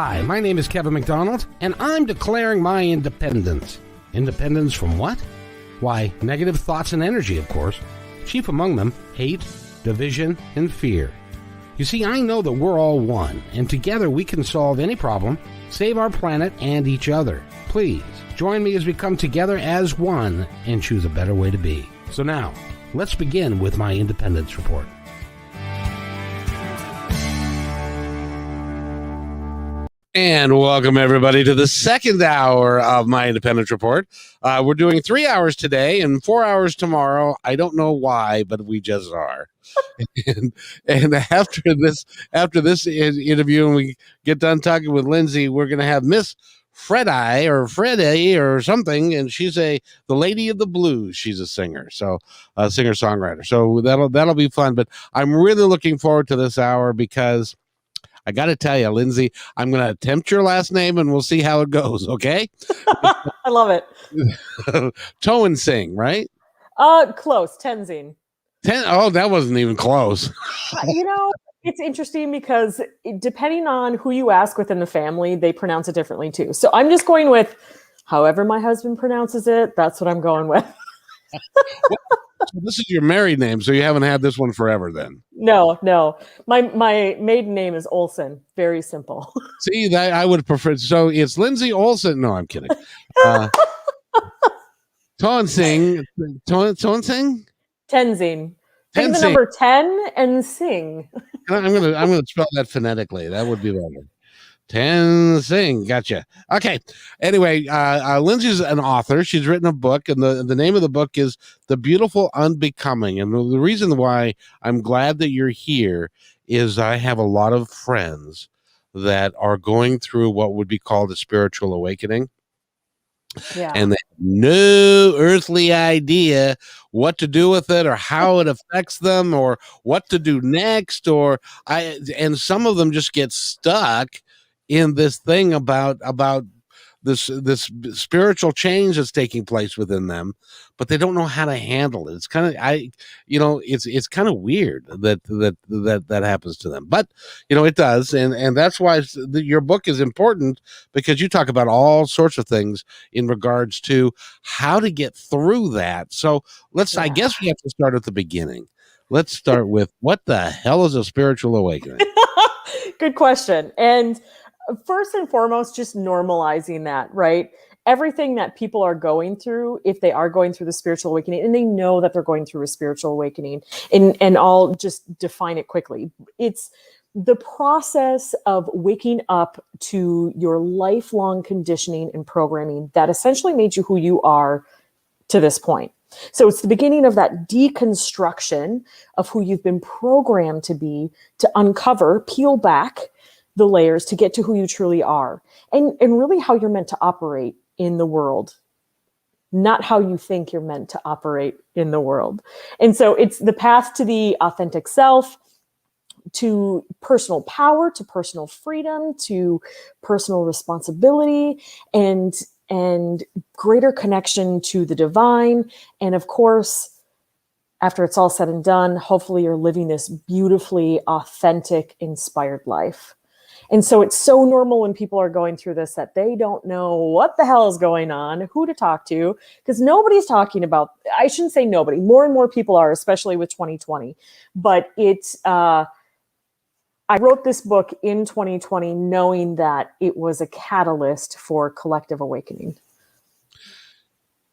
Hi, my name is Kevin McDonald, and I'm declaring my independence. Independence from what? Why, negative thoughts and energy, of course. Chief among them, hate, division, and fear. You see, I know that we're all one, and together we can solve any problem, save our planet and each other. Please, join me as we come together as one and choose a better way to be. So now, let's begin with my independence report. And welcome, everybody, to the second hour of my Independence Report. We're doing 3 hours today and 4 hours tomorrow. I don't know why, but we just are. and after this interview, and we get done talking with Lyndsay, we're going to have Miss Freddie or something, and she's the lady of the blues. She's a singer, so a singer-songwriter. So that'll be fun. But I'm really looking forward to this hour because I got to tell you, Lyndsay, I'm going to attempt your last name and we'll see how it goes, okay? I love it. Toensing, right? Close. Tenzing. Oh, that wasn't even close. It's interesting because depending on who you ask within the family, they pronounce it differently too. So I'm just going with however my husband pronounces it. That's what I'm going with. So this is your married name, so you haven't had this one forever then? No. My maiden name is Olsen. Very simple. See, that I would prefer. So it's Lyndsay Olsen. No, I'm kidding. Toensing. Tenzing. Take the number 10 and sing. I'm gonna spell that phonetically. That would be better. Tenzing, gotcha. Okay. Anyway, Lyndsay's an author. She's written a book, and the name of the book is The Beautiful Unbecoming. And the reason why I'm glad that you're here is I have a lot of friends that are going through what would be called a spiritual awakening. Yeah. And they have no earthly idea what to do with it or how it affects them or what to do next. And some of them just get stuck in this thing about this spiritual change that's taking place within them, but they don't know how to handle it. It's kind of it's kind of weird that happens to them, but it does, and that's why your book is important, because you talk about all sorts of things in regards to how to get through that. So I guess we have to start at the beginning. Let's start with, what the hell is a spiritual awakening? Good question. And first and foremost, just normalizing that, right? Everything that people are going through, if they are going through the spiritual awakening, and they know that they're going through a spiritual awakening, and I'll just define it quickly. It's the process of waking up to your lifelong conditioning and programming that essentially made you who you are to this point. So it's the beginning of that deconstruction of who you've been programmed to be, to uncover, peel back the layers to get to who you truly are, and really how you're meant to operate in the world, not how you think you're meant to operate in the world. And so it's the path to the authentic self, to personal power, to personal freedom, to personal responsibility, and greater connection to the divine. And of course, after it's all said and done, hopefully you're living this beautifully authentic, inspired life. And so it's so normal when people are going through this that they don't know what the hell is going on, who to talk to, because nobody's talking about, I shouldn't say nobody, more and more people are, especially with 2020. But I wrote this book in 2020 knowing that it was a catalyst for collective awakening.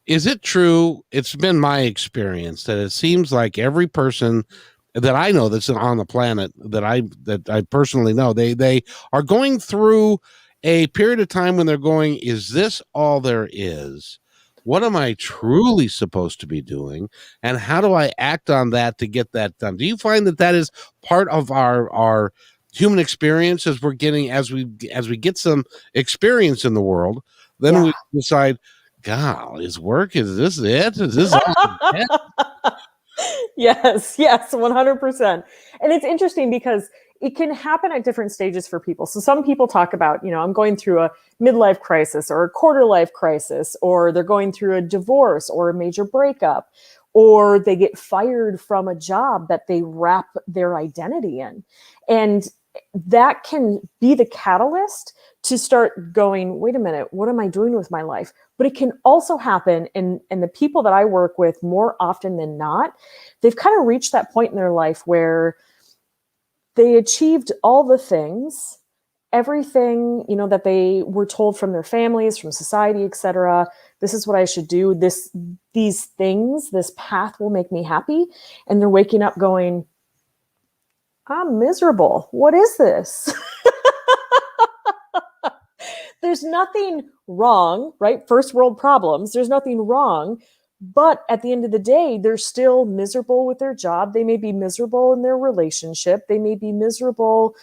Is it true? It's been my experience that it seems like every person that I know that's on the planet that I personally know, they are going through a period of time when they're going, is this all there is? What am I truly supposed to be doing? And how do I act on that to get that done? Do you find that is part of our human experience as we get some experience in the world? Then we decide, God, is this it? Is this all? Yes, 100%. And it's interesting because it can happen at different stages for people. So some people talk about, I'm going through a midlife crisis or a quarter life crisis, or they're going through a divorce or a major breakup, or they get fired from a job that they wrap their identity in. And that can be the catalyst to start going, wait a minute, what am I doing with my life? But it can also happen, and the people that I work with more often than not, they've kind of reached that point in their life where they achieved all the things, everything, that they were told from their families, from society, etc. This is what I should do. These things, this path will make me happy. And they're waking up going, I'm miserable. What is this? There's nothing wrong, right? First world problems. There's nothing wrong. But at the end of the day, they're still miserable with their job. They may be miserable in their relationship. They may be miserable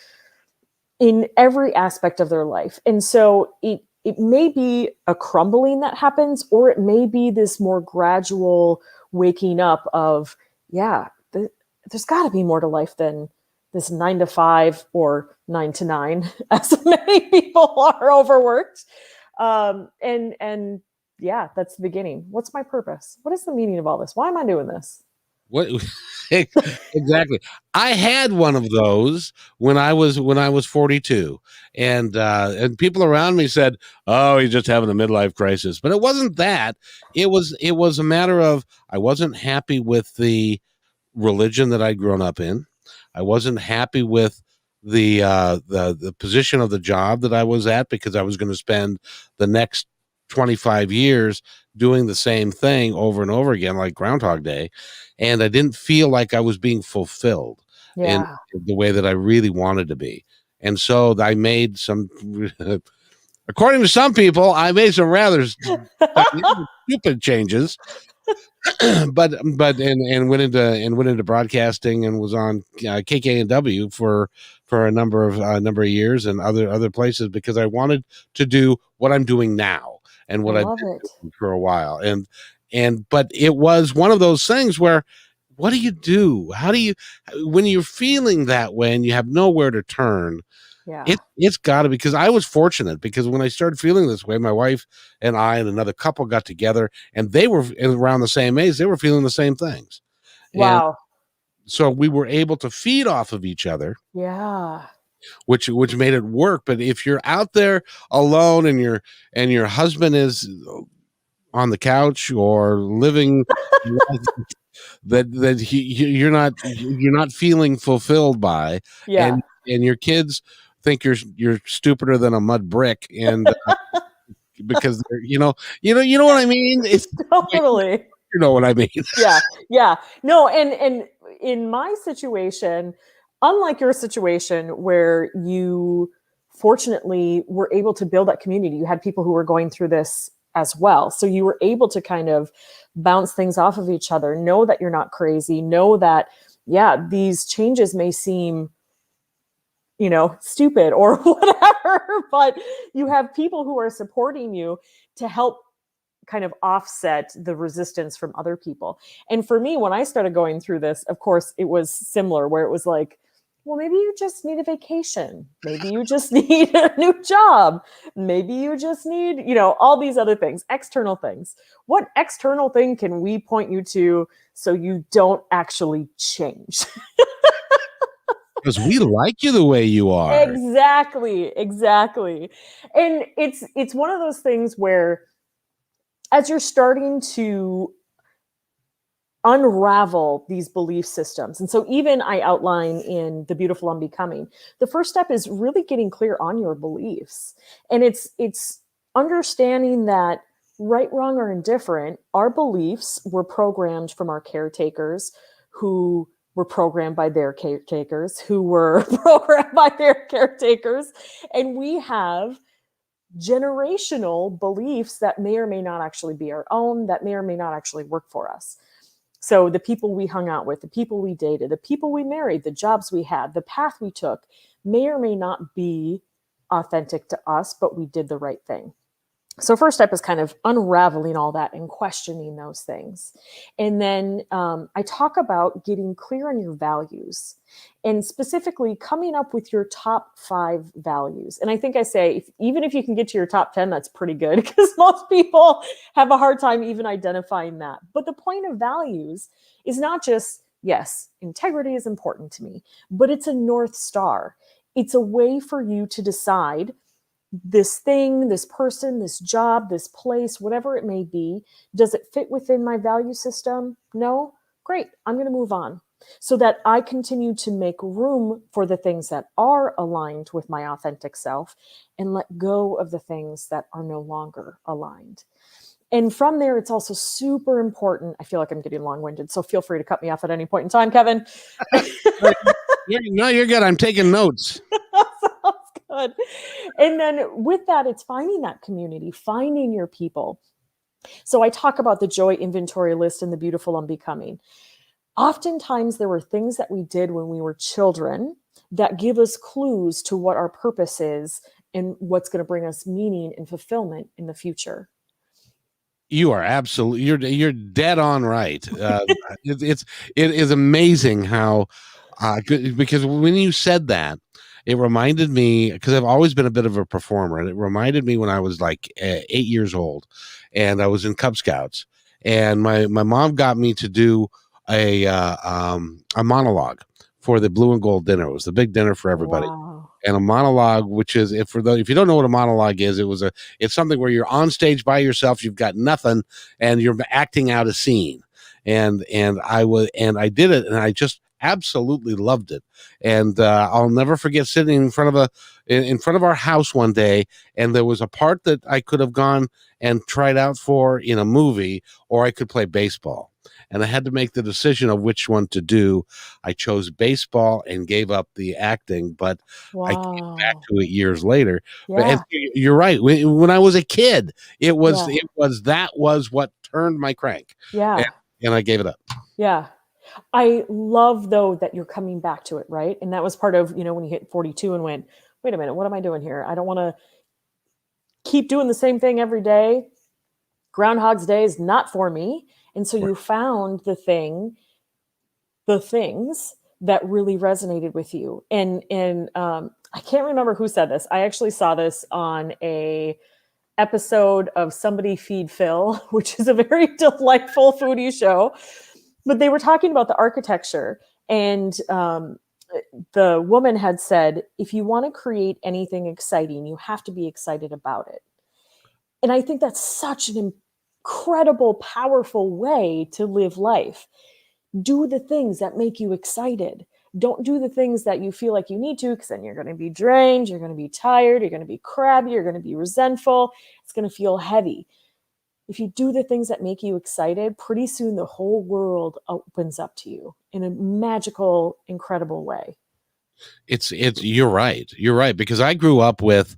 in every aspect of their life. And so it may be a crumbling that happens, or it may be this more gradual waking up of, there's got to be more to life than this 9 to 5 or 9 to 9, as many people are overworked. And yeah, that's the beginning. What's my purpose? What is the meaning of all this? Why am I doing this? What exactly? I had one of those when I was 42, and people around me said, "Oh, he's just having a midlife crisis." But it wasn't that. It was a matter of I wasn't happy with the religion that I'd grown up in. I wasn't happy with the position of the job that I was at, because I was going to spend the next 25 years doing the same thing over and over again, like Groundhog Day. And I didn't feel like I was being fulfilled in the way that I really wanted to be. And so I made some, according to some people, I made some rather stupid changes. but went into broadcasting, and was on KKNW for a number of years, and other places, because I wanted to do what I'm doing now and what I've been doing for a while. But it was one of those things where, what do you do? How do you, when you're feeling that way and you have nowhere to turn? It's got to be, because I was fortunate, because when I started feeling this way, my wife and I and another couple got together, and they were around the same age. They were feeling the same things. Wow. And so we were able to feed off of each other. Yeah. Which made it work. But if you're out there alone, and your husband is on the couch or living that you're not feeling fulfilled by, and your kids think you're stupider than a mud brick, and because you know what I mean. It's totally, you know what I mean. Yeah. No, and in my situation, unlike your situation where you fortunately were able to build that community, you had people who were going through this as well. So you were able to kind of bounce things off of each other, know that you're not crazy, know that, these changes may seem, stupid or whatever, but you have people who are supporting you to help kind of offset the resistance from other people. And for me, when I started going through this, of course, it was similar, where it was like, well, maybe you just need a vacation. Maybe you just need a new job. Maybe you just need, all these other things, external things. What external thing can we point you to so you don't actually change? Because we like you the way you are. Exactly. And it's one of those things where, as you're starting to unravel these belief systems, and so even I outline in The Beautiful Unbecoming, the first step is really getting clear on your beliefs. And it's understanding that right, wrong, or indifferent, our beliefs were programmed from our caretakers, who were programmed by their caretakers, who were programmed by their caretakers. And we have generational beliefs that may or may not actually be our own, that may or may not actually work for us. So the people we hung out with, the people we dated, the people we married, the jobs we had, the path we took may or may not be authentic to us, but we did the right thing. So first step is kind of unraveling all that and questioning those things. And then I talk about getting clear on your values, and specifically coming up with your top 5 values. And I think I say, even if you can get to your top 10, that's pretty good, because most people have a hard time even identifying that. But the point of values is not just, yes, integrity is important to me, but it's a North Star. It's a way for you to decide, this thing, this person, this job, this place, whatever it may be, does it fit within my value system? No? Great. I'm going to move on so that I continue to make room for the things that are aligned with my authentic self and let go of the things that are no longer aligned. And from there, it's also super important. I feel like I'm getting long winded, so feel free to cut me off at any point in time, Kevin. No, you're good. I'm taking notes. Sounds good. And then with that, it's finding that community, finding your people. So I talk about the joy inventory list and the beautiful unbecoming. Oftentimes, there were things that we did when we were children that give us clues to what our purpose is and what's going to bring us meaning and fulfillment in the future. You are absolutely, you're dead on right. It is amazing how good, because when you said that, it reminded me, because I've always been a bit of a performer, and it reminded me when I was like 8 years old, and I was in Cub Scouts, and my mom got me to do a monologue for the blue and gold dinner. It was the big dinner for everybody. Wow. And a monologue, which is, if you don't know what a monologue is, it's something where you're on stage by yourself, you've got nothing, and you're acting out a scene. And I did it, and I just absolutely loved it. And I'll never forget sitting in front of our house one day, and there was a part that I could have gone and tried out for in a movie, or I could play baseball. And I had to make the decision of which one to do. I chose baseball and gave up the acting, but I came back Wow. to it years later. But Yeah. you're right. When I was a kid, Yeah. that was what turned my crank, and, Yeah. and I gave it up. Yeah. I love, though, that you're coming back to it, right? And that was part of, when you hit 42 and went, wait a minute, what am I doing here? I don't want to keep doing the same thing every day. Groundhog's Day is not for me. And so you found the things that really resonated with you. And I can't remember who said this. I actually saw this on a episode of Somebody Feed Phil, which is a very delightful foodie show. But they were talking about the architecture, and the woman had said, if you want to create anything exciting, you have to be excited about it. And I think that's such an incredible, powerful way to live life. Do the things that make you excited. Don't do the things that you feel like you need to, because then you're going to be drained, you're going to be tired, you're going to be crabby, you're going to be resentful, it's going to feel heavy. If you do the things that make you excited, pretty soon the whole world opens up to you in a magical, incredible way. You're right. You're right. Because I grew up with,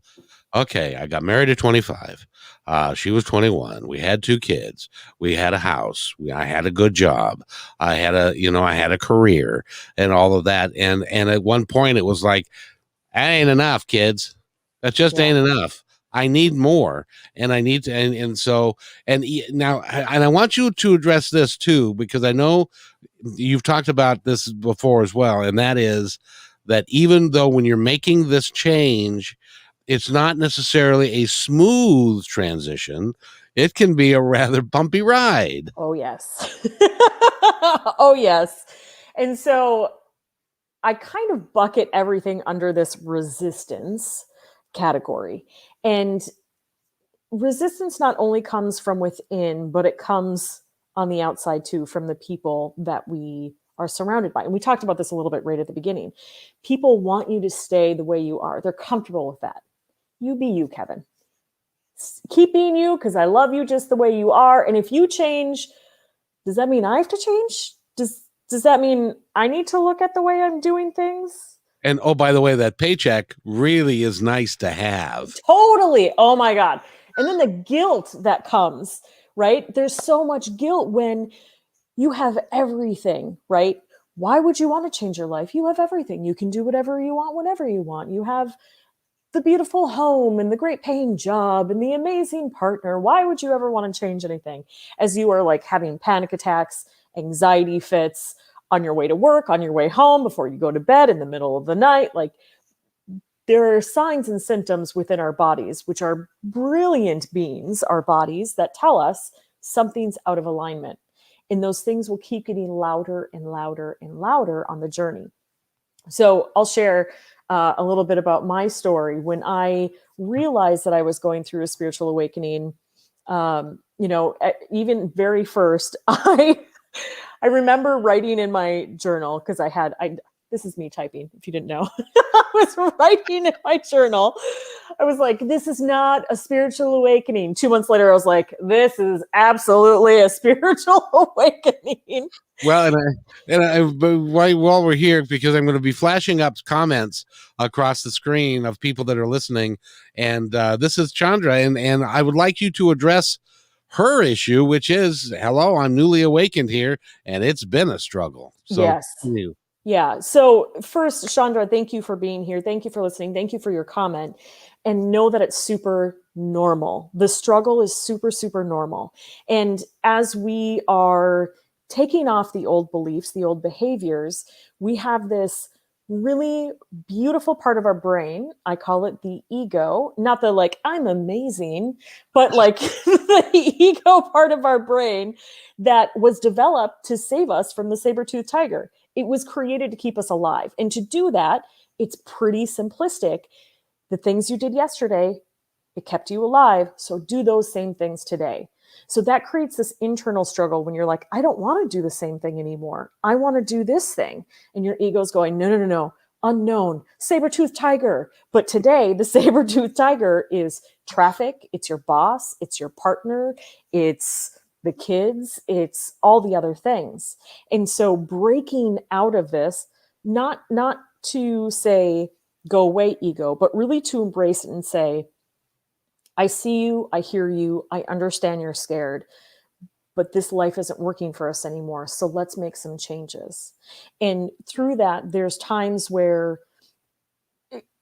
okay, I got married at 25. She was 21. We had 2 kids. We had a house. I had a good job. I had a career and all of that. And at one point it was like, that ain't enough, kids. That just Yeah. ain't enough. I need more, and I need to, and so, now, and I want you to address this too, because I know you've talked about this before as well, and that is that even though when you're making this change, it's not necessarily a smooth transition. It can be a rather bumpy ride. Oh, yes. Oh, yes. And so I kind of bucket everything under this resistance category. And resistance not only comes from within, but it comes on the outside too, from the people that we are surrounded by. And we talked about this a little bit right at the beginning. People want you to stay the way you are. They're comfortable with that. You be you, Kevin. Keep being you, because I love you just the way you are. And if you change, does that mean I have to change? Does that mean I need to look at the way I'm doing things? And oh, by the way, that paycheck really is nice to have. Totally. Oh my God. And then the guilt that comes, right? There's so much guilt when you have everything, right? Why would you want to change your life? You have everything. You can do whatever you want, whenever you want. You have the beautiful home and the great paying job and the amazing partner. Why would you ever want to change anything? As you are like having panic attacks, anxiety fits on your way to work, on your way home, before you go to bed, in the middle of the night. Like, there are signs and symptoms within our bodies, which are brilliant beings, our bodies, that tell us something's out of alignment. And those things will keep getting louder and louder and louder on the journey. So I'll share a little bit about my story. When I realized that I was going through a spiritual awakening, even very first, I remember writing in my journal, because this is me typing, if you didn't know. I was writing in my journal. I was like, this is not a spiritual awakening. 2 months later, I was like, this is absolutely a spiritual awakening. Well, but while we're here, because I'm going to be flashing up comments across the screen of people that are listening, and this is Chandra, and I would like you to address her issue, which is, hello, I'm newly awakened here, and it's been a struggle. So, Yes. Yeah. So first, Chandra, thank you for being here. Thank you for listening. Thank you for your comment. And know that it's super normal. The struggle is super, super normal. And as we are taking off the old beliefs, the old behaviors, we have this really beautiful part of our brain. I call it the ego, not the like, I'm amazing, but like the ego part of our brain that was developed to save us from the saber-toothed tiger. It was created to keep us alive. And to do that, it's pretty simplistic. The things you did yesterday, it kept you alive. So do those same things today. So that creates this internal struggle when you're like, I don't want to do the same thing anymore. I want to do this thing. And your ego's going, no, unknown, saber-toothed tiger. But today, the saber-toothed tiger is traffic. It's your boss. It's your partner. It's the kids. It's all the other things. And so breaking out of this, not to say, go away, ego, but really to embrace it and say, I see you, I hear you, I understand you're scared, but this life isn't working for us anymore. So let's make some changes. And through that, there's times where,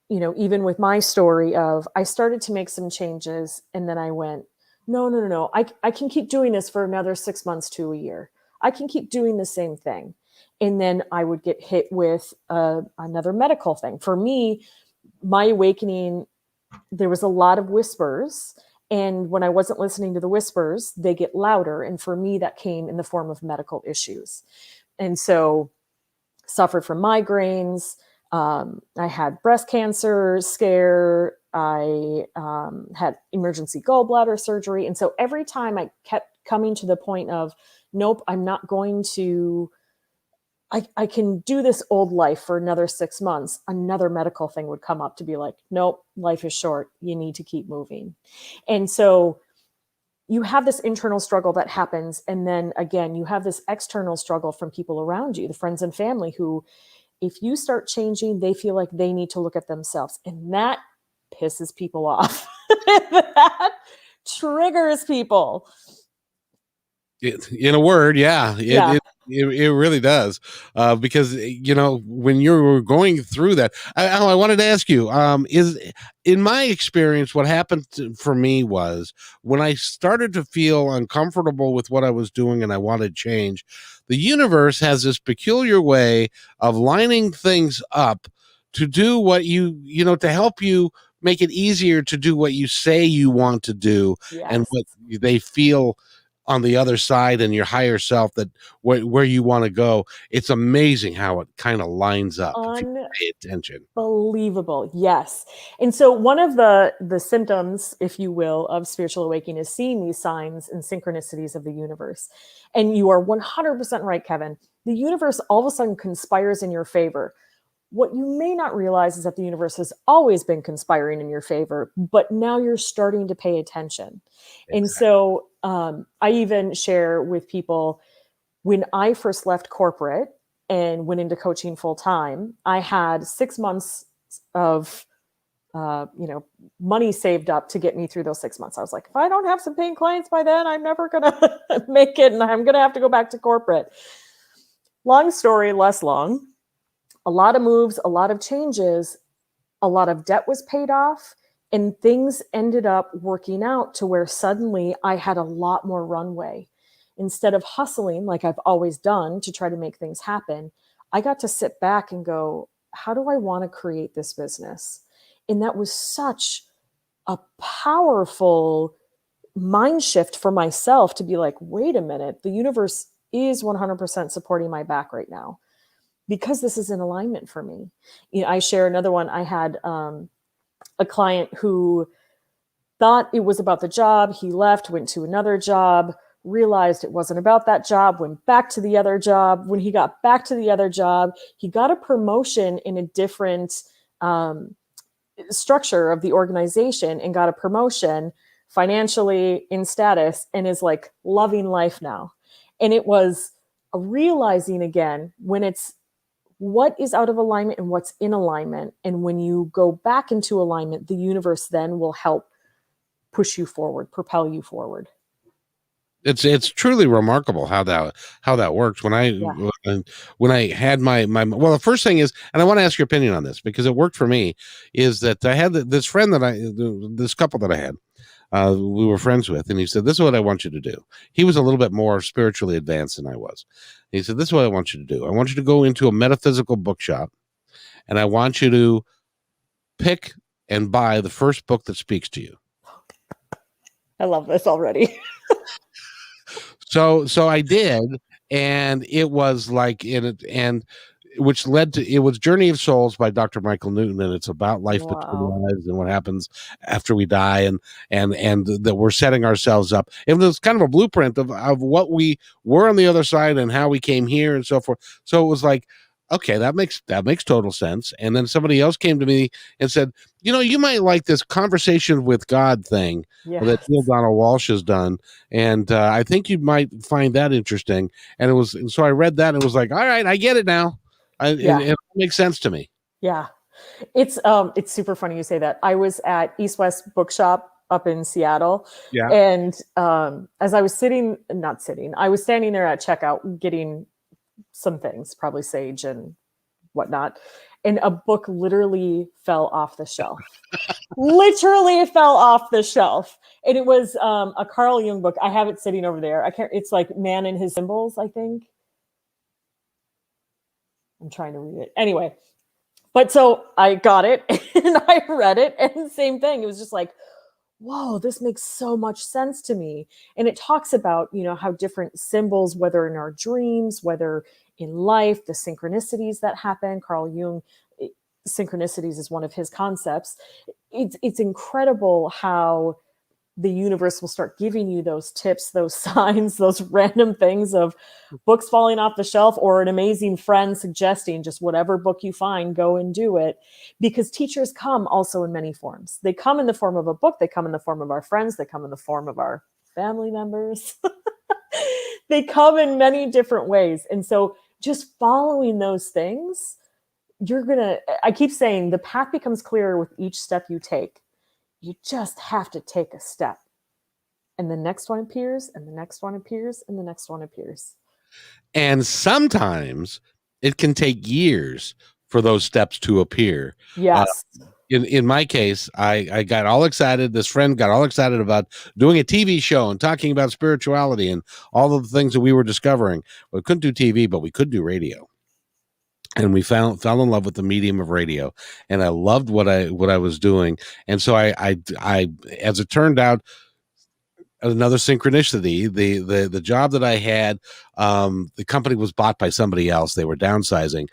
even with my story of, I started to make some changes and then I went, no. I can keep doing this for another 6 months to a year. I can keep doing the same thing. And then I would get hit with another medical thing. For me, my awakening, there was a lot of whispers. And when I wasn't listening to the whispers, they get louder. And for me, that came in the form of medical issues. And so suffered from migraines. I had breast cancer scare. I had emergency gallbladder surgery. And so every time I kept coming to the point of, nope, I'm not going to, I can do this old life for another 6 months. Another medical thing would come up to be like, nope, life is short. You need to keep moving. And so you have this internal struggle that happens. And then again, you have this external struggle from people around you, the friends and family who, if you start changing, they feel like they need to look at themselves. And that pisses people off. That triggers people. In a word, yeah. It really does, because when you're going through that, I wanted to ask you, is in my experience, what happened for me was when I started to feel uncomfortable with what I was doing and I wanted change, the universe has this peculiar way of lining things up to do what to help you make it easier to do what you say you want to do. Yes. And what they feel on the other side and your higher self, that where you want to go. It's amazing how it kind of lines up if you pay attention. Unbelievable. Yes. And so one of the symptoms, if you will, of spiritual awakening is seeing these signs and synchronicities of the universe. And you are 100% right, Kevin. The universe all of a sudden conspires in your favor. What you may not realize is that the universe has always been conspiring in your favor, but now you're starting to pay attention. Exactly. And so I even share with people, when I first left corporate and went into coaching full time, I had 6 months of money saved up to get me through those 6 months. I was like, if I don't have some paying clients by then, I'm never going to make it, and I'm going to have to go back to corporate. Long story, less long. A lot of moves, a lot of changes, a lot of debt was paid off, and things ended up working out to where suddenly I had a lot more runway. Instead of hustling like I've always done to try to make things happen, I got to sit back and go, how do I want to create this business? And that was such a powerful mind shift for myself to be like, wait a minute, the universe is 100% supporting my back right now. because this is in alignment for me. I share another one. I had a client who thought it was about the job. He left, went to another job, realized it wasn't about that job, went back to the other job. When he got back to the other job, he got a promotion in a different structure of the organization and got a promotion financially, in status, and is like loving life now. And it was realizing again when it's what is out of alignment and what's in alignment. And when you go back into alignment, the universe then will help push you forward, propel you forward. It's truly remarkable how that works. When I had my well, the first thing is, and I want to ask your opinion on this because it worked for me, is that I had this friend this couple that I had, we were friends with, and he said, "This is what I want you to do." He was a little bit more spiritually advanced than I was. He said, "This is what I want you to do. I want you to go into a metaphysical bookshop, and I want you to pick and buy the first book that speaks to you." I love this already. So I did, and it was like and which led to, it was Journey of Souls by Dr. Michael Newton, and it's about life between lives and what happens after we die, and that we're setting ourselves up. It was kind of a blueprint of what we were on the other side and how we came here and so forth. So it was like, okay, that makes total sense. And then somebody else came to me and said, you might like this Conversation with God thing that Neil Donald Walsh has done, and I think you might find that interesting. And so I read that, and it was like, all right, I get it now. It makes sense to me. Yeah, it's super funny you say that. I was at East West Bookshop up in Seattle, and as I was standing there at checkout getting some things, probably sage and whatnot, and a book literally fell off the shelf. Literally fell off the shelf. And it was a Carl Jung book. I have it sitting over there. It's like Man and His Symbols, I think. I'm trying to read it. Anyway, but so I got it and I read it, and same thing. It was just like, whoa, this makes so much sense to me. And it talks about, how different symbols, whether in our dreams, whether in life, the synchronicities that happen. Carl Jung, synchronicities is one of his concepts. It's incredible how the universe will start giving you those tips, those signs, those random things of books falling off the shelf, or an amazing friend suggesting just whatever book you find, go and do it. Because teachers come also in many forms. They come in the form of a book. They come in the form of our friends. They come in the form of our family members. They come in many different ways. And so just following those things, I keep saying the path becomes clearer with each step you take. You just have to take a step, and the next one appears, and the next one appears, and the next one appears. And sometimes it can take years for those steps to appear. Yes. In my case, I got all excited. This friend got all excited about doing a TV show and talking about spirituality and all of the things that we were discovering. We couldn't do TV, but we could do radio. And we fell in love with the medium of radio, and I loved what I was doing. And so I as it turned out, another synchronicity, the job that I had, the company was bought by somebody else. They were downsizing.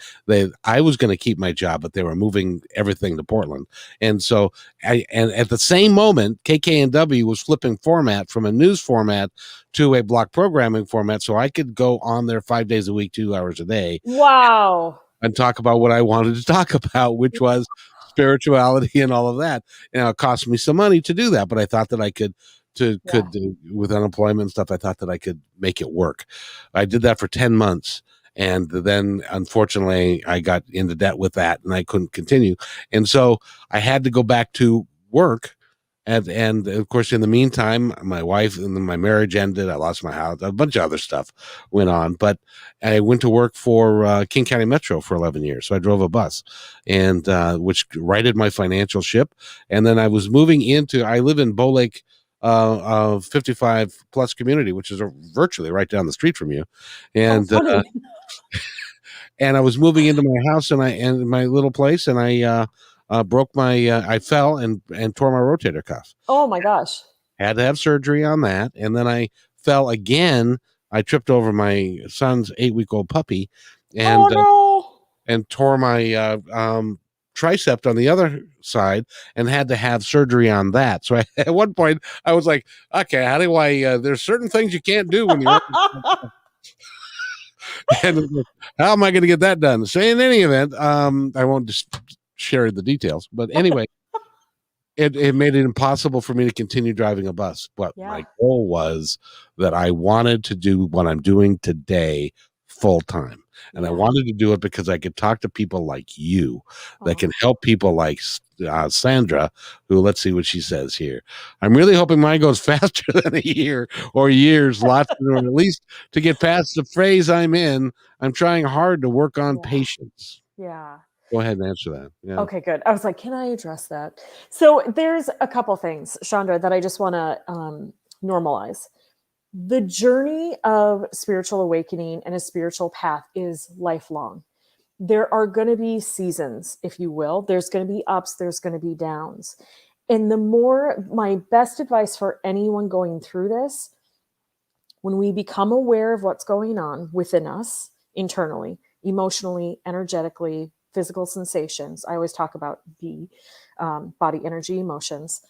I was going to keep my job, but they were moving everything to Portland. And so and at the same moment, KKNW was flipping format from a news format to a block programming format, so I could go on there 5 days a week, 2 hours a day. Wow. And talk about what I wanted to talk about, which was spirituality and all of that. It cost me some money to do that, but I thought that I could with unemployment and stuff, I thought that I could make it work. I did that for 10 months. And then unfortunately I got into debt with that, and I couldn't continue. And so I had to go back to work. And of course, in the meantime, my wife and my marriage ended. I lost my house. A bunch of other stuff went on. But I went to work for King County Metro for 11 years. So I drove a bus, and which righted my financial ship. And then I was moving I live in Bow Lake, 55 plus community, which is virtually right down the street from you. And and I was moving into my house and my little place, and I broke I fell and tore my rotator cuff. Oh my gosh. Had to have surgery on that. And then I fell again. I tripped over my son's 8-week-old puppy. And and tore my tricep on the other side and had to have surgery on that. So at one point I was like, okay, how do I there's certain things you can't do when you're and how am I going to get that done? So in any event, I won't just share the details, but anyway, it made it impossible for me to continue driving a bus. But my goal was that I wanted to do what I'm doing today full time. And I wanted to do it because I could talk to people like you that can help people like Sandra, who, let's see what she says here. I'm really hoping mine goes faster than a year or years, lots, or at least to get past the phase I'm in. I'm trying hard to work on patience. Yeah. Go ahead and answer that. Yeah. Okay, good. I was like, can I address that? So there's a couple things, Chandra, that I just want to normalize. The journey of spiritual awakening and a spiritual path is lifelong. There are going to be seasons, if you will. There's going to be ups, there's going to be downs. And my best advice for anyone going through this, when we become aware of what's going on within us internally, emotionally, energetically, physical sensations, I always talk about body, energy, emotions,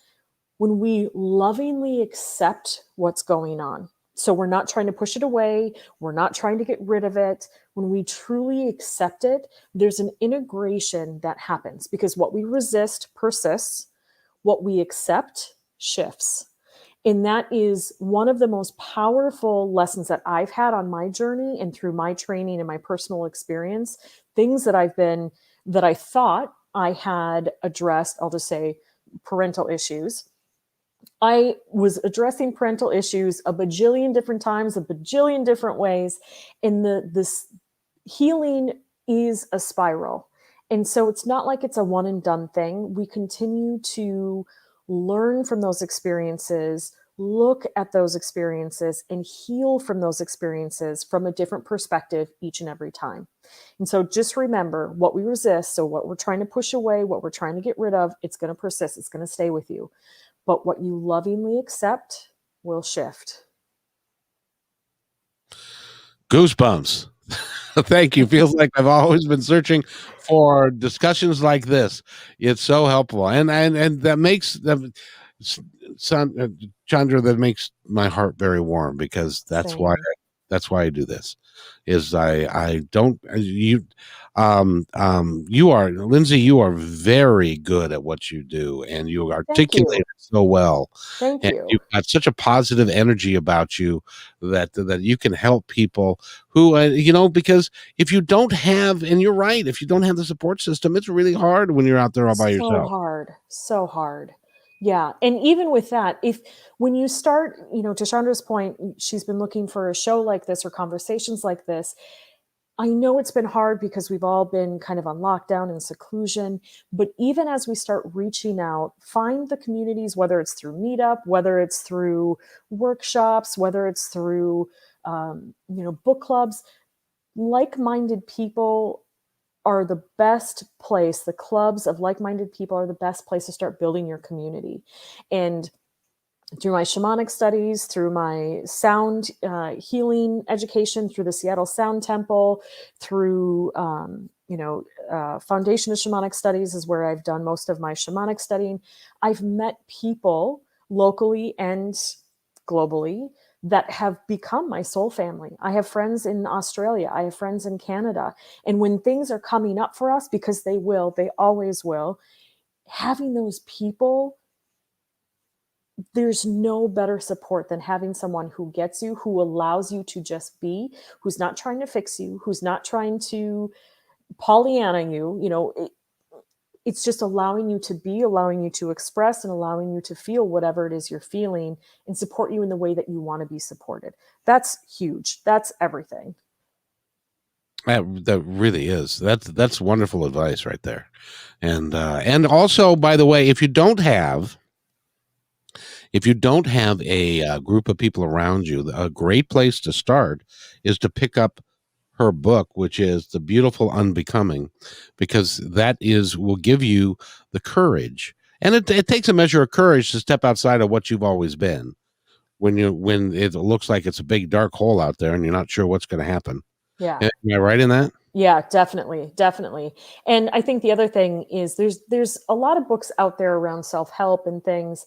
when we lovingly accept what's going on. So we're not trying to push it away. We're not trying to get rid of it. When we truly accept it, there's an integration that happens because what we resist persists. What we accept shifts. And that is one of the most powerful lessons that I've had on my journey and through my training and my personal experience, things that I thought I had addressed, I'll just say parental issues. I was addressing parental issues a bajillion different times, a bajillion different ways. And this healing is a spiral. And so it's not like it's a one and done thing. We continue to learn from those experiences, look at those experiences, and heal from those experiences from a different perspective each and every time. And so just remember what we resist. So what we're trying to push away, what we're trying to get rid of, it's going to persist. It's going to stay with you. But what you lovingly accept will shift. Goosebumps. Thank you. Feels like I've always been searching for discussions like this. It's so helpful. And that makes them Chandra, that makes my heart very warm because that's why I do this. Is I don't you you are Lyndsay, you are very good at what you do and you articulate it so well. Thank you. You've got such a positive energy about you that you can help people who because if you don't have, and you're right, if you don't have the support system, it's really hard when you're out there all by yourself. So hard. Yeah. And even with that, when you start, to Chandra's point, she's been looking for a show like this or conversations like this. I know it's been hard because we've all been kind of on lockdown and seclusion, but even as we start reaching out, find the communities, whether it's through Meetup, whether it's through workshops, whether it's through, book clubs, like-minded people are the best place. The clubs of like-minded people are the best place to start building your community. And through my shamanic studies, through my sound healing education, through the Seattle Sound Temple, through, Foundation of Shamanic Studies is where I've done most of my shamanic studying. I've met people locally and globally that have become my soul family. I have friends in Australia. I have friends in Canada. And when things are coming up for us, because they always will, having those people, there's no better support than having someone who gets you, who allows you to just be, who's not trying to fix you, who's not trying to Pollyanna you, it's just allowing you to be, allowing you to express, and allowing you to feel whatever it is you're feeling and support you in the way that you want to be supported. That's huge. That's everything. That really is. That's wonderful advice right there. And also, by the way, if you don't have a group of people around you, a great place to start is to pick up her book, which is The Beautiful Unbecoming, because that will give you the courage. And it takes a measure of courage to step outside of what you've always been when it looks like it's a big dark hole out there and you're not sure what's going to happen. Yeah. Am I right in that? Yeah, definitely, definitely. And I think the other thing is there's a lot of books out there around self-help and things.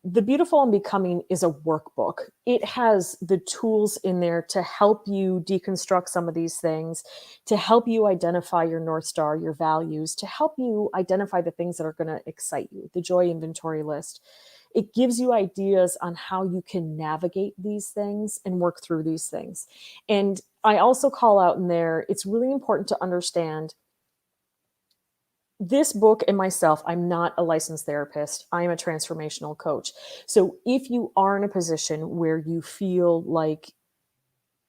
The Beautiful Unbecoming is a workbook. It has the tools in there to help you deconstruct some of these things, to help you identify your North Star, your values, to help you identify the things that are going to excite you, the joy inventory list. It gives you ideas on how you can navigate these things and work through these things. And I also call out in there, it's really important to understand this book and myself, I'm not a licensed therapist. I am a transformational coach. So if you are in a position where you feel like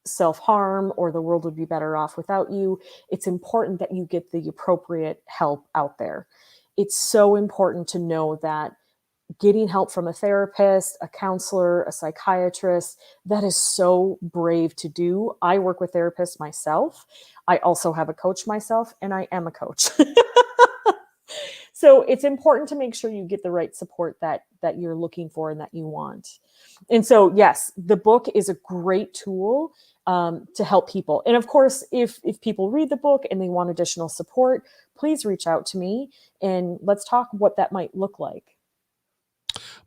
self harm or the world would be better off without you, it's important that you get the appropriate help out there. It's so important to know that getting help from a therapist, a counselor, a psychiatrist, that is so brave to do. I work with therapists myself. I also have a coach myself, and I am a coach. So it's important to make sure you get the right support that you're looking for and that you want. And so, yes, the book is a great tool to help people. And of course, if people read the book and they want additional support, please reach out to me and let's talk what that might look like.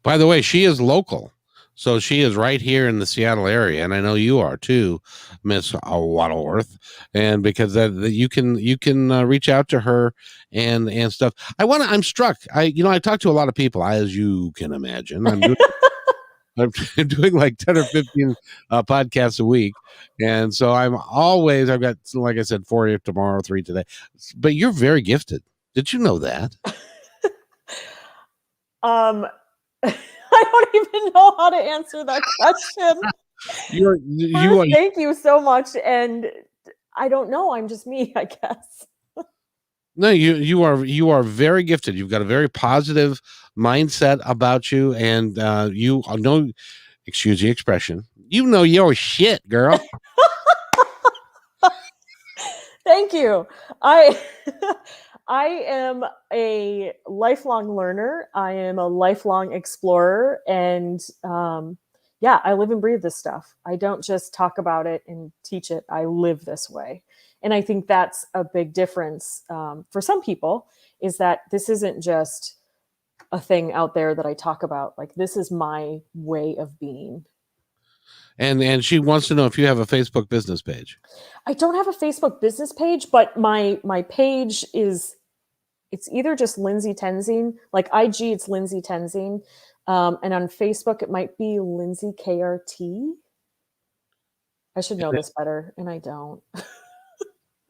By the way, she is local. So she is right here in the Seattle area, and I know you are too, Miss Waddleworth. And because that you can reach out to her and stuff. I'm struck. I talk to a lot of people, as you can imagine. I'm doing like 10 or 15 podcasts a week, and so I've got, like I said, 4 tomorrow, 3 today. But you're very gifted. Did you know that? Um, I don't even know how to answer that question. You First, are. thank you so much. And I don't know. I'm just me, I guess. No, you are very gifted. You've got a very positive mindset about you, and you know, excuse the expression, you know your shit, girl. Thank you. I I am a lifelong learner. I am a lifelong explorer, and yeah, I live and breathe this stuff. I don't just talk about it and teach it. I live this way, and I think that's a big difference for some people. Is that this isn't just a thing out there that I talk about. Like this is my way of being. And she wants to know if you have a Facebook business page. I don't have a Facebook business page, but my page is it's either just Lyndsay Toensing, like IG, it's Lyndsay Toensing, and on Facebook it might be Lyndsay KRT. I should know this better, and I don't.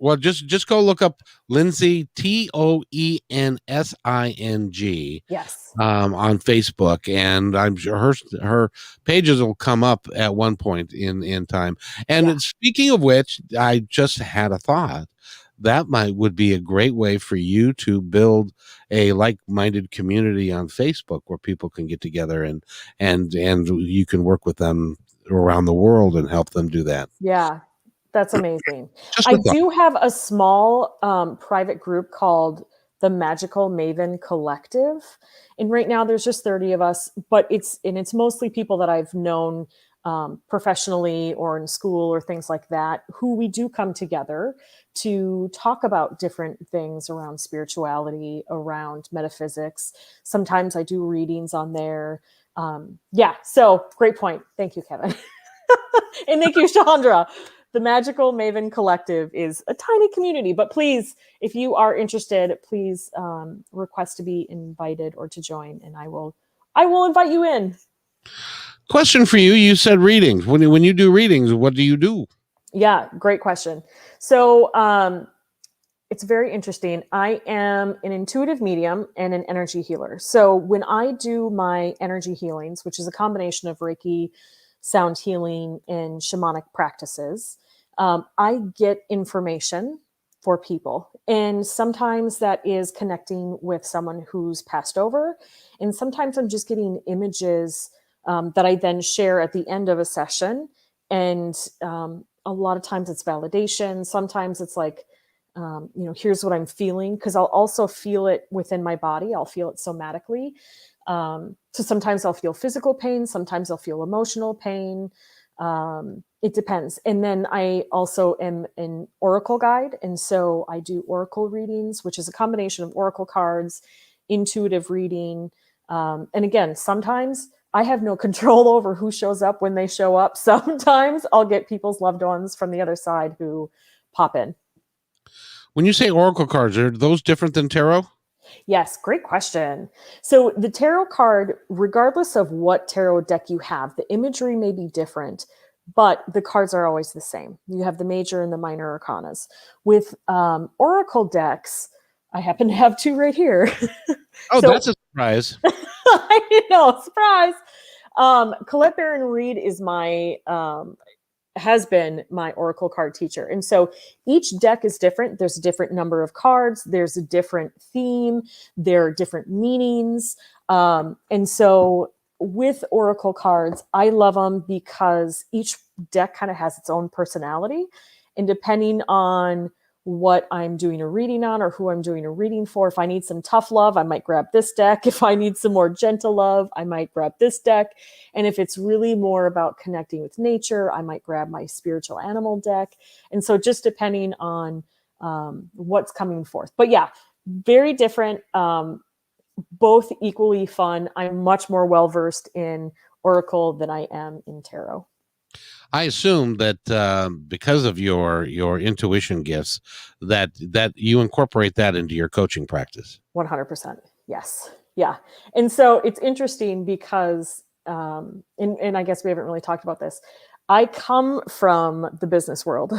Well, just go look up Lyndsay Toensing Yes. on Facebook, and I'm sure her pages will come up at one point in time. And Yeah. speaking of which, I just had a thought that would be a great way for you to build a like-minded community on Facebook where people can get together and you can work with them around the world and help them do that. Yeah. That's amazing. Just I a thought. do have a small private group called the Magical Maven Collective. And right now there's just 30 of us, but it's mostly people that I've known professionally or in school or things like that, who we do come together to talk about different things around spirituality, around metaphysics. Sometimes I do readings on there. Yeah, so great point. Thank you, Kevin. And thank you, Chandra. The Magical Maven Collective is a tiny community, but please, if you are interested, please request to be invited or to join, and I will invite you in. Question for you. You said readings. When you do readings, what do you do? Yeah, great question. So it's very interesting. I am an intuitive medium and an energy healer. So when I do my energy healings, which is a combination of Reiki, sound healing, and shamanic practices, I get information for people. And sometimes that is connecting with someone who's passed over. And sometimes I'm just getting images that I then share at the end of a session. And a lot of times it's validation. Sometimes it's like, here's what I'm feeling, because I'll also feel it within my body. I'll feel it somatically. So sometimes I'll feel physical pain. Sometimes I'll feel emotional pain. It depends. And then I also am an oracle guide. And so I do oracle readings, which is a combination of oracle cards, intuitive reading. And again, sometimes I have no control over who shows up when they show up. Sometimes I'll get people's loved ones from the other side who pop in. When you say oracle cards, are those different than tarot? Yes, great question. So the tarot card, regardless of what tarot deck you have, the imagery may be different, but the cards are always the same. You have the major and the minor arcanas. With oracle decks, I happen to have two right here. Oh, So that's a surprise. I know, surprise. Colette Baron Reed is my has been my oracle card teacher. And so each deck is different. There's a different number of cards. There's a different theme. There are different meanings. And so with oracle cards, I love them because each deck kind of has its own personality. And depending on what I'm doing a reading on or who I'm doing a reading for, if I need some tough love, I might grab this deck. If I need some more gentle love, I might grab this deck. And if it's really more about connecting with nature, I might grab my spiritual animal deck. And so just depending on what's coming forth. But yeah, very different, both equally fun. I'm much more well-versed in oracle than I am in tarot. I assume that because of your intuition gifts, that you incorporate that into your coaching practice. 100%. Yes. Yeah. And so it's interesting because, and I guess we haven't really talked about this. I come from the business world.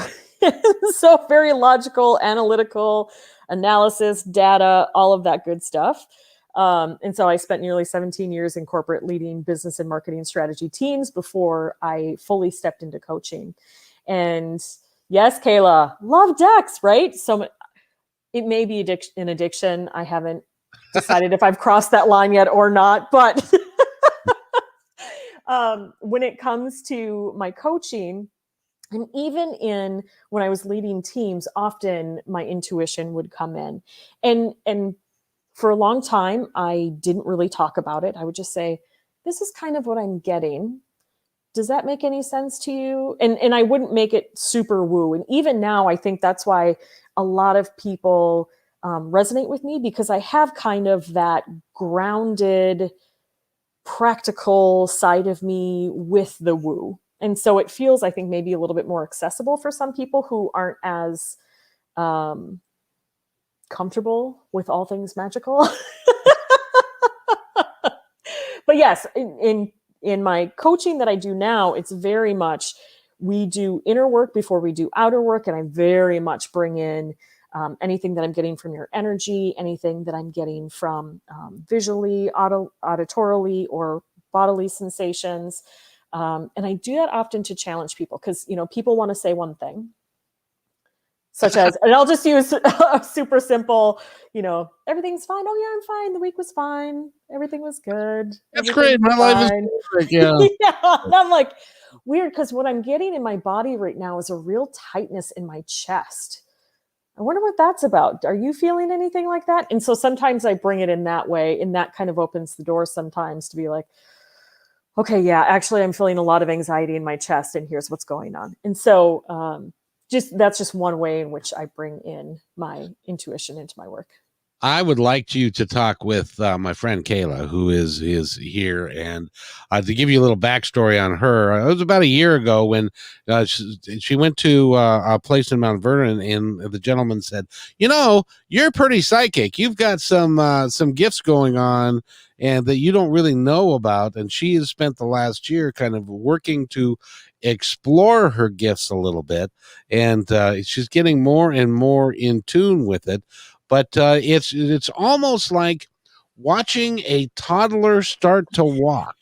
So very logical, analytical, analysis, data, all of that good stuff. And so I spent nearly 17 years in corporate leading business and marketing strategy teams before I fully stepped into coaching. And yes, Kayla, love decks, right? So it may be an addiction. I haven't decided if I've crossed that line yet or not. But when it comes to my coaching, and even when I was leading teams, often my intuition would come in. And for a long time, I didn't really talk about it. I would just say, this is kind of what I'm getting. Does that make any sense to you? And I wouldn't make it super woo. And even now, I think that's why a lot of people resonate with me, because I have kind of that grounded, practical side of me with the woo. And so it feels, I think, maybe a little bit more accessible for some people who aren't as comfortable with all things magical. But yes, in my coaching that I do now, it's very much, we do inner work before we do outer work. And I very much bring in anything that I'm getting from your energy, anything that I'm getting from visually, auditorily, or bodily sensations. And I do that often to challenge people because, people want to say one thing, such as, and I'll just use a super simple, everything's fine. Oh yeah, I'm fine. The week was fine. Everything was good. That's great. My life is perfect. Yeah. Yeah. And I'm like, weird, because what I'm getting in my body right now is a real tightness in my chest. I wonder what that's about. Are you feeling anything like that? And so sometimes I bring it in that way, and that kind of opens the door sometimes to be like, okay, yeah, actually I'm feeling a lot of anxiety in my chest, and here's what's going on. And so that's just one way in which I bring in my intuition into my work. I would like you to talk with my friend Kayla, who is here, and to give you a little backstory on her. It was about a year ago when she went to a place in Mount Vernon, and the gentleman said, "You're pretty psychic. You've got some gifts going on, and that you don't really know about." And she has spent the last year kind of working to explore her gifts a little bit, and she's getting more and more in tune with it. But it's almost like watching a toddler start to walk.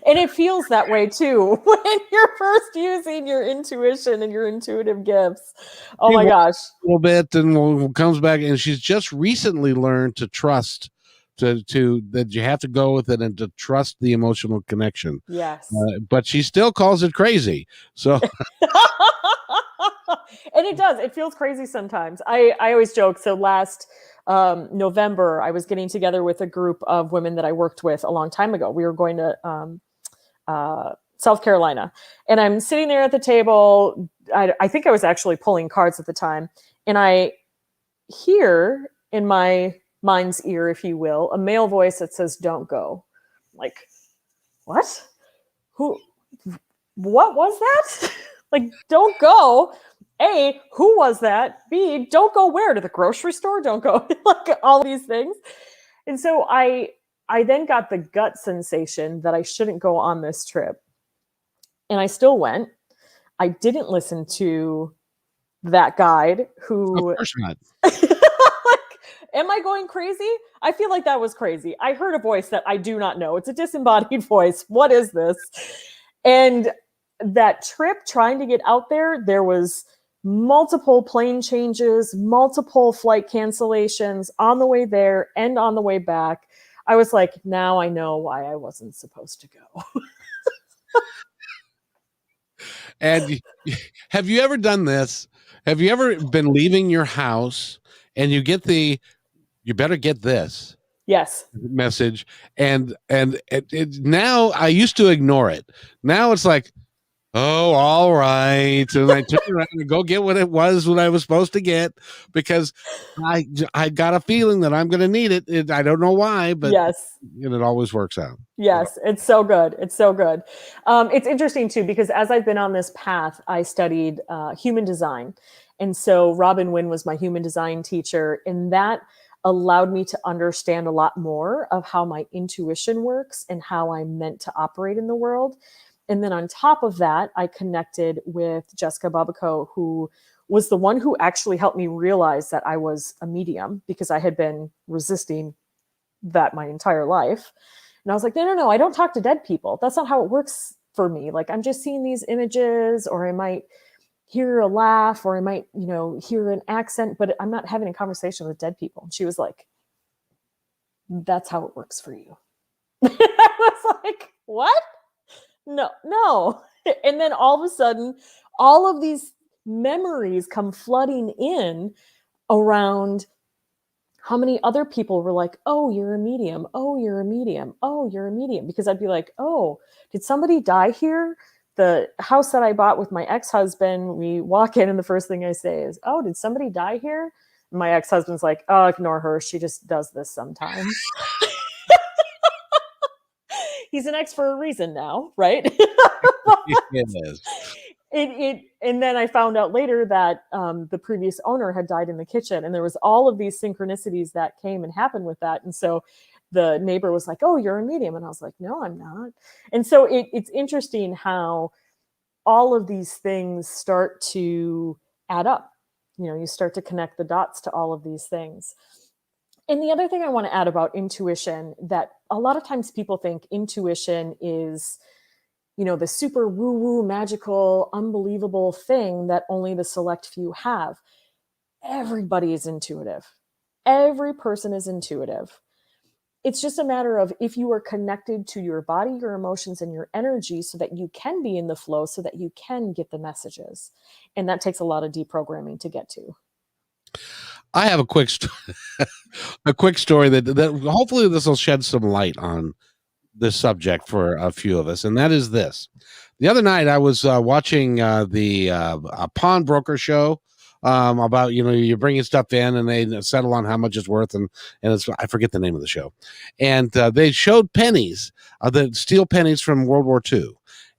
And it feels that way too when you're first using your intuition and your intuitive gifts. Oh my gosh. A little bit, and comes back, and she's just recently learned to trust, to that you have to go with it and to trust the emotional connection. Yes. But she still calls it crazy. So and it does. It feels crazy sometimes. I always joke. So last November, I was getting together with a group of women that I worked with a long time ago. We were going to South Carolina. And I'm sitting there at the table. I think I was actually pulling cards at the time. And I hear in my mind's ear, if you will, a male voice that says, "Don't go." Like, what? What was that? Like, don't go. A, who was that? B, don't go where? To the grocery store? Don't go. Like, all these things. And so I then got the gut sensation that I shouldn't go on this trip. And I still went. I didn't listen to that guide who. Of course not. Like, am I going crazy? I feel like that was crazy. I heard a voice that I do not know. It's a disembodied voice. What is this? And that trip, trying to get out there was multiple plane changes, multiple flight cancellations on the way there and on the way back. I was like, now I know why I wasn't supposed to go. And have you ever done this? Have you ever been leaving your house and you get the, "You better get this" Yes. message, and now I used to ignore it. Now it's like, oh, all right, and I turn around and go get what I was supposed to get, because I got a feeling that I'm going to need it. I don't know why, but yes, it always works out. Yes, it's so good. It's so good. It's interesting too, because as I've been on this path, I studied human design. And so Robin Wynn was my human design teacher, and that allowed me to understand a lot more of how my intuition works and how I'm meant to operate in the world. And then on top of that, I connected with Jessica Babico, who was the one who actually helped me realize that I was a medium, because I had been resisting that my entire life. And I was like, no, I don't talk to dead people. That's not how it works for me. Like, I'm just seeing these images, or I might hear a laugh, or I might, hear an accent, but I'm not having a conversation with dead people. And she was like, that's how it works for you. I was like, what? No. And then all of a sudden, all of these memories come flooding in around how many other people were like, "Oh, you're a medium. Oh, you're a medium. Oh, you're a medium." Because I'd be like, "Oh, did somebody die here?" The house that I bought with my ex-husband, we walk in and the first thing I say is, "Oh, did somebody die here?" And my ex-husband's like, "Oh, ignore her. She just does this sometimes." He's an ex for a reason now, right? It is. And then I found out later that the previous owner had died in the kitchen, and there was all of these synchronicities that came and happened with that. And so the neighbor was like, "Oh, you're a medium," and I was like, "No, I'm not." And so it's interesting how all of these things start to add up. You start to connect the dots to all of these things. And the other thing I want to add about intuition, that a lot of times people think intuition is, the super woo-woo, magical, unbelievable thing that only the select few have. Everybody is intuitive. Every person is intuitive. It's just a matter of if you are connected to your body, your emotions, and your energy, so that you can be in the flow, so that you can get the messages. And that takes a lot of deprogramming to get to. I have a quick story that hopefully this will shed some light on this subject for a few of us, and that is this. The other night I was watching a pawnbroker show about, you're bringing stuff in and they settle on how much it's worth, and it's, I forget the name of the show, and they showed pennies, the steel pennies from World War II,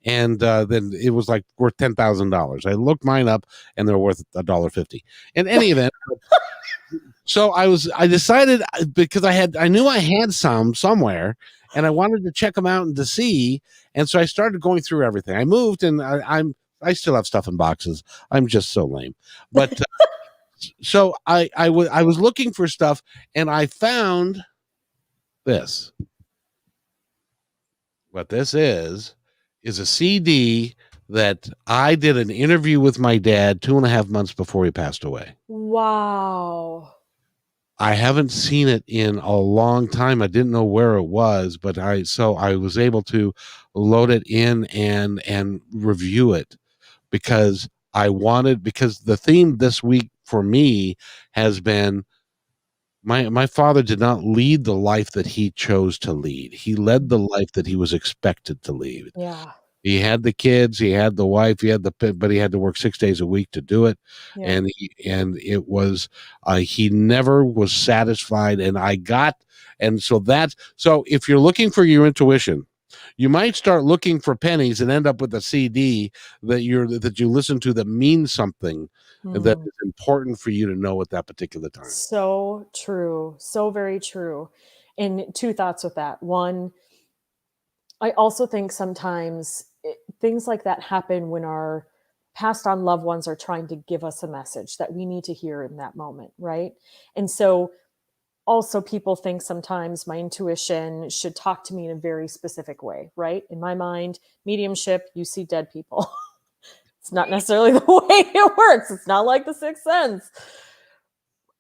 and then it was like worth $10,000. I looked mine up and they're worth $1.50. In any event. So I decided, because I knew I had some somewhere, and I wanted to check them out and to see. And so I started going through everything. I moved, and I still have stuff in boxes. I'm just so lame. But so I was looking for stuff, and I found this. What this is a CD that I did an interview with my dad 2.5 months before he passed away. Wow. I haven't seen it in a long time. I didn't know where it was, but I was able to load it in and review it, because because the theme this week for me has been, my father did not lead the life that he chose to lead. He led the life that he was expected to lead. Yeah. He had the kids, he had the wife, he had but he had to work 6 days a week to do it. Yeah. And it was, he never was satisfied. And so if you're looking for your intuition, you might start looking for pennies and end up with a CD that you listen to that means something and that Mm. is important for you to know at that particular time. So true. So very true. And two thoughts with that. One, I also think sometimes things like that happen when our passed on loved ones are trying to give us a message that we need to hear in that moment, right? And so also people think sometimes my intuition should talk to me in a very specific way, right? In my mind, mediumship, you see dead people. It's not necessarily the way it works. It's not like the sixth sense.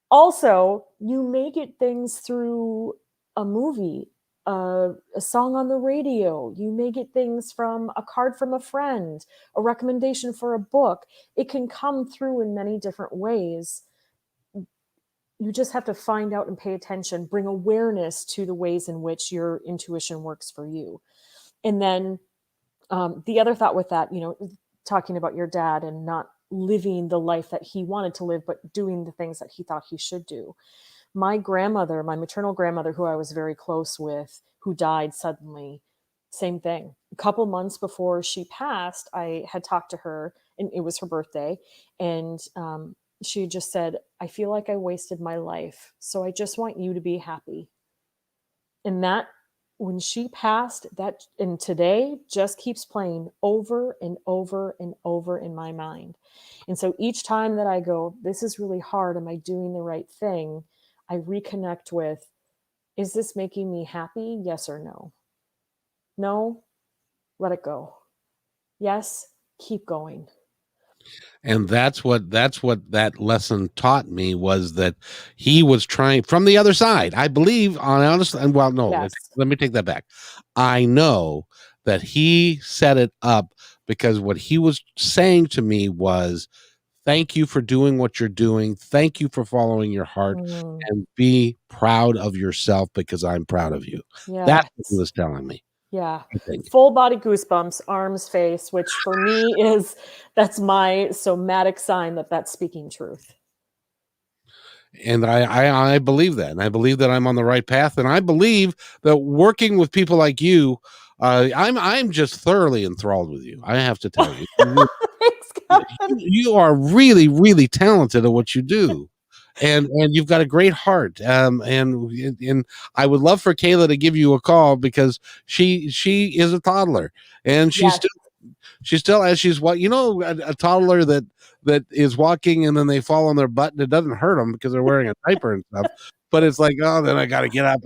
Also, you may get things through a movie, a song on the radio. You may get things from a card from a friend, a recommendation for a book. It can come through in many different ways. You just have to find out and pay attention, bring awareness to the ways in which your intuition works for you. And then the other thought with that, talking about your dad and not living the life that he wanted to live, but doing the things that he thought he should do. My grandmother, my maternal grandmother, who I was very close with, who died suddenly, same thing. A couple months before she passed, I had talked to her, and it was her birthday. And she just said, I feel like I wasted my life. So I just want you to be happy. And that, when she passed, that, and today just keeps playing over and over and over in my mind. And so each time that I go, this is really hard, am I doing the right thing? I reconnect with, is this making me happy? Yes or no? No, let it go. Yes, keep going. And that's what that lesson taught me, was that he was trying from the other side, I believe, on honest. And well, no, Yes. let me take that back. I know that he set it up because what he was saying to me was, thank you for doing what you're doing, thank you for following your heart, Mm, and be proud of yourself because I'm proud of you. That's what he yes. was telling me, Yeah. I think. Full body goosebumps, arms, face, which for me that's my somatic sign that that's speaking truth. And I believe that, and I believe that I'm on the right path, and I believe that working with people like you, I'm just thoroughly enthralled with you. I have to tell you, Thanks, God. you are really, really talented at what you do, and you've got a great heart. And I would love for Kayla to give you a call because she is a toddler, and Yes, she still, as she's what, a toddler that is walking and then they fall on their butt and it doesn't hurt them because they're wearing a diaper and stuff. But it's like, oh, then I got to get up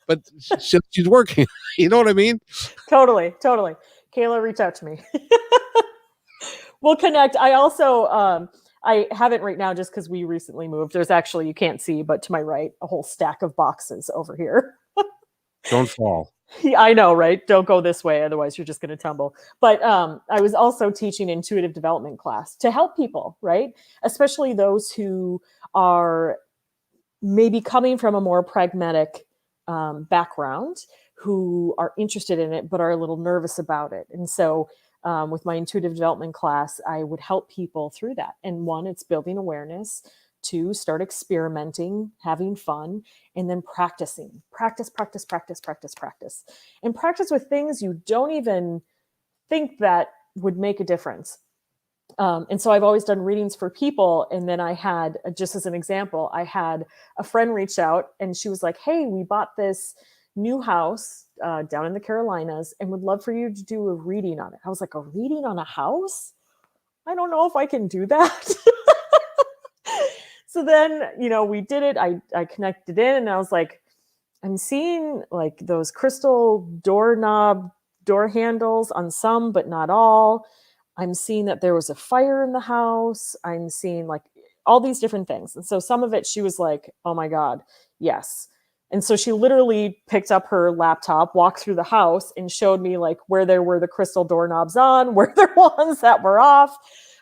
but she's working. You know what I mean? totally, totally. Kayla, reach out to me. We'll connect. I also I have it right now just because we recently moved. There's actually, you can't see, but to my right, a whole stack of boxes over here. Don't fall. Yeah, I know, right? Don't go this way, otherwise you're just going to tumble. But I was also teaching intuitive development class to help people, right? Especially those who are maybe coming from a more pragmatic background, who are interested in it but are a little nervous about it. And so with my intuitive development class, I would help people through that. And one, it's building awareness. Two, start experimenting, having fun, and then practicing. Practice, practice, practice, practice, practice. And practice with things you don't even think that would make a difference. And so I've always done readings for people. And then I had, just as an example, I had a friend reach out and she was like, hey, we bought this new house down in the Carolinas and would love for you to do a reading on it. I was like, a reading on a house? I don't know if I can do that. So then, we did it. I connected in and I was like, I'm seeing like those crystal door handles on some, but not all. I'm seeing that there was a fire in the house. I'm seeing like all these different things. And so some of it, she was like, oh my God, yes. And so she literally picked up her laptop, walked through the house and showed me like where there were the crystal doorknobs on, where there were ones that were off.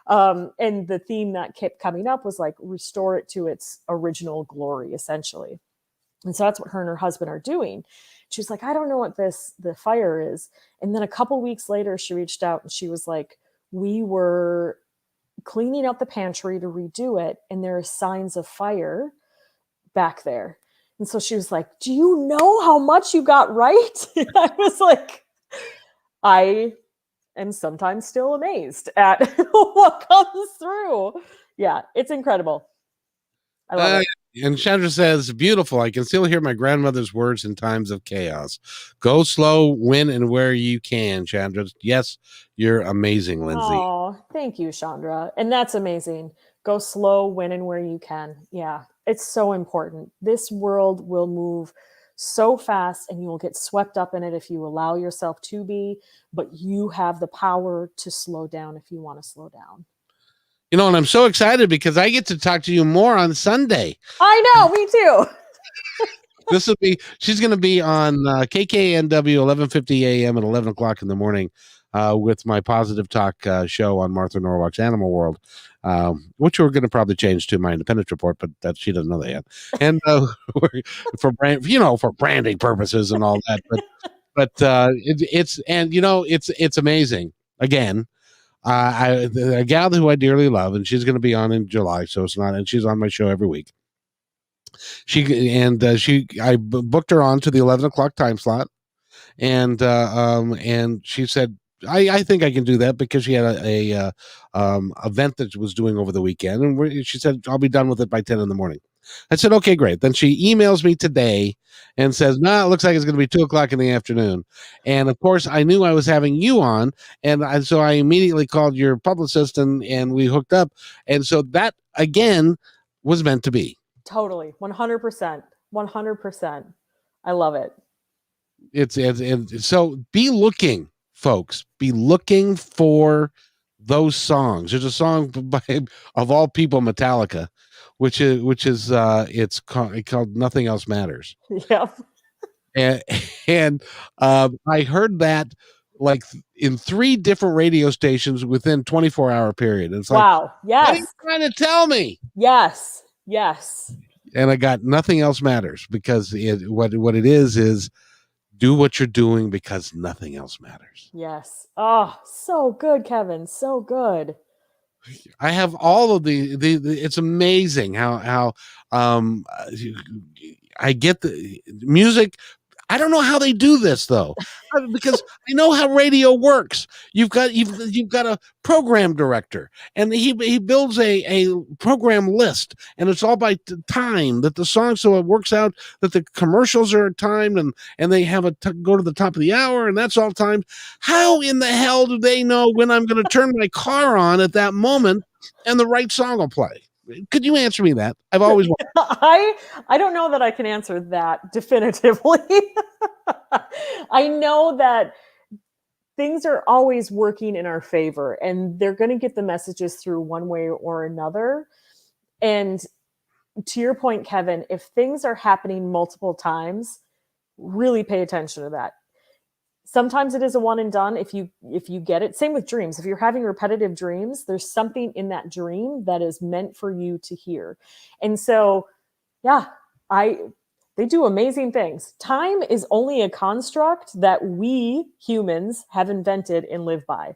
And the theme that kept coming up was like, restore it to its original glory, essentially. And so that's what her and her husband are doing. She was like, I don't know what the fire is. And then a couple weeks later, she reached out and she was like, we were cleaning up the pantry to redo it, and there are signs of fire back there. And so she was like, do you know how much you got right? And I was like, I am sometimes still amazed at what comes through. Yeah, it's incredible. I love it. And Chandra says, beautiful. I can still hear my grandmother's words in times of chaos. Go slow, when and where you can, Chandra. Yes, you're amazing, Lyndsay. Oh, thank you, Chandra. And that's amazing. Go slow, when and where you can. Yeah, it's so important. This world will move so fast and you will get swept up in it if you allow yourself to be, but you have the power to slow down if you want to slow down. You know, and I'm so excited because I get to talk to you more on Sunday. I know, me too. She's going to be on KKNW 11:50 a.m. at 11 o'clock in the morning with my Positive Talk show on Martha Norwalk's Animal World, which we're going to probably change to my Independence Report, but that she doesn't know that yet. And for branding purposes and all that. But it's amazing. Again, a gal who I dearly love, and she's going to be on in July, so it's not, and she's on my show every week. I booked her on to the 11 o'clock time slot, and she said, I think I can do that because she had a event that she was doing over the weekend, and she said I'll be done with it by 10 in the morning. I said, okay, great. Then she emails me today and says, no, it looks like it's going to be 2:00 in the afternoon. And of course, I knew I was having you on. And so I immediately called your publicist and we hooked up. And so that, again, was meant to be. Totally. 100%. 100%. I love it. It's so be looking, folks. Be looking for those songs. There's a song by, of all people, Metallica, which is it's called Nothing Else Matters. Yep. And I heard that like in 3 different radio stations within 24-hour period. It's like, wow. Yes. what are you trying to tell me? Yes. Yes. And I got Nothing Else Matters because what it is do what you're doing because nothing else matters. Yes. Oh, so good, Kevin. So good. I have all of the it's amazing how I get the music. I don't know how they do this though, because I know how radio works. You've got a program director, and he builds a program list, and it's all by time that the song, so it works out that the commercials are timed, and they have go to the top of the hour, and that's all timed. How in the hell do they know when I'm going to turn my car on at that moment, and the right song will play? Could you answer me that? I've always wondered. I don't know that I can answer that definitively. I know that things are always working in our favor, and they're going to get the messages through one way or another. And to your point, Kevin, if things are happening multiple times, really pay attention to that. Sometimes it is a one and done if you get it. Same with dreams. If you're having repetitive dreams, there's something in that dream that is meant for you to hear. And so, yeah, they do amazing things. Time is only a construct that we humans have invented and live by.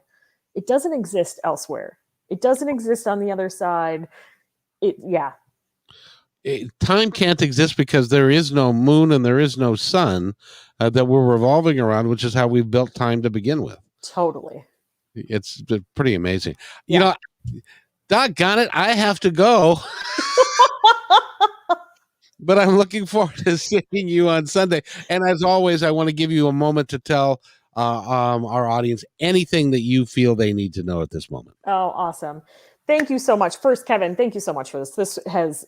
It doesn't exist elsewhere. It doesn't exist on the other side. Time can't exist because there is no moon and there is no sun that we're revolving around, which is how we've built time to begin with. Totally. It's pretty amazing. You know, doggone it, I have to go. But I'm looking forward to seeing you on Sunday. And as always, I want to give you a moment to tell our audience anything that you feel they need to know at this moment. Oh, awesome. Thank you so much. First, Kevin, thank you so much for this. This has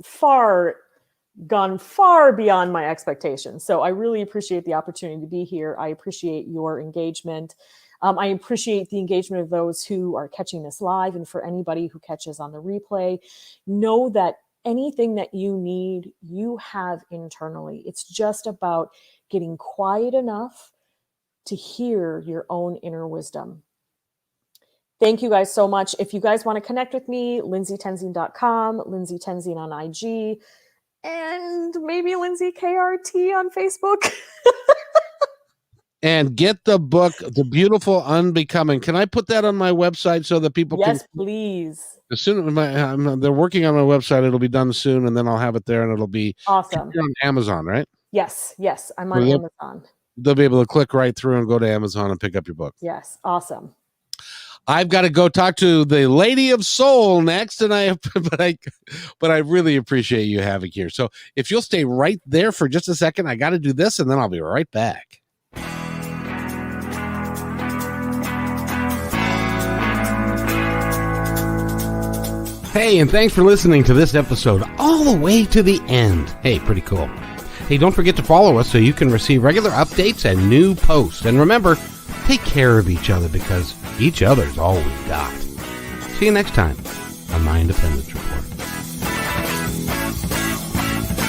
gone far beyond my expectations. So I really appreciate the opportunity to be here. I appreciate your engagement. I appreciate the engagement of those who are catching this live, and for anybody who catches on the replay. Know that anything that you need, you have internally. It's just about getting quiet enough to hear your own inner wisdom. Thank you guys so much. If you guys want to connect with me, lyndsaytoensing.com, Lyndsay Toensing on IG. and maybe Lyndsay KRT on Facebook. And get the book, The Beautiful Unbecoming. Can I put that on my website so that people Yes, can? please. As soon as they're working on my website, it'll be done soon, and then I'll have it there, and it'll be Awesome. on Amazon, right? Yes, I'm on Amazon. They'll be able to click right through and go to Amazon and pick up your book. Yes, awesome. I've got to go talk to the Lady of Soul next, and but I really appreciate you having here. So if you'll stay right there for just a second, I got to do this, and then I'll be right back. Hey, and thanks for listening to this episode all the way to the end. Hey, pretty cool. Hey, don't forget to follow us so you can receive regular updates and new posts. And remember, take care of each other because each other's all we've got. See you next time on My Independence Report.